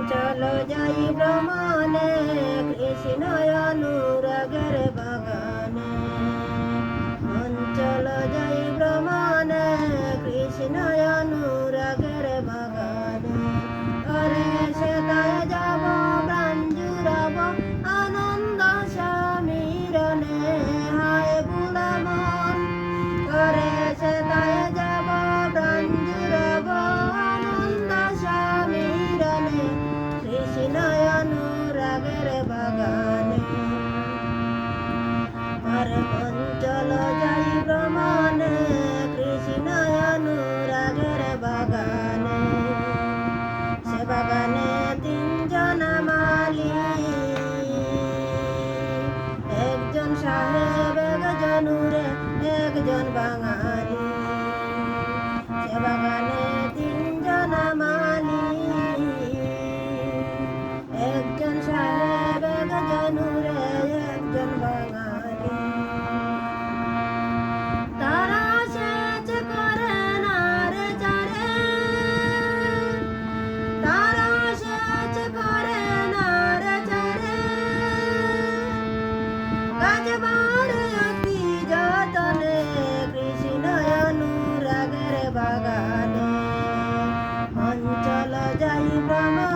চলো যাই ভ্রমণে কৃষ্ণ অনুরাগের বাগানে। চলো যাই ভ্রমণে কৃষ্ণ অনুরাগের বাগানে। ঘরে সেতায় যাব প্রাণ জুড়াব আনন্দ সমীরণে। হায় বুড়া মন ঘরে সেতায় যাব প্রাণ জুড়াব আনন্দ সমীরণে। কৃষ্ণ অনুরাগের বাগানে। আর মন চলো যাই ভ্রমণে কৃষ্ণ অনুরাগের বাগানে। সে বাগানে তিনজন মালি, একজন সাহেব, একজন উড়ে, একজন বাঙালি। সে বাগানে তিনজন মালি, একজন সাহেব, একজন উড়ে, একজন বাঙালি। তারা সেচ করে নারে চারে, তারা সেচ করে নারে চারে। গাছ বাড়ে অতি যতনে কৃষ্ণ অনুরাগের বাগানে। মন চলো যাই ভ্রমণে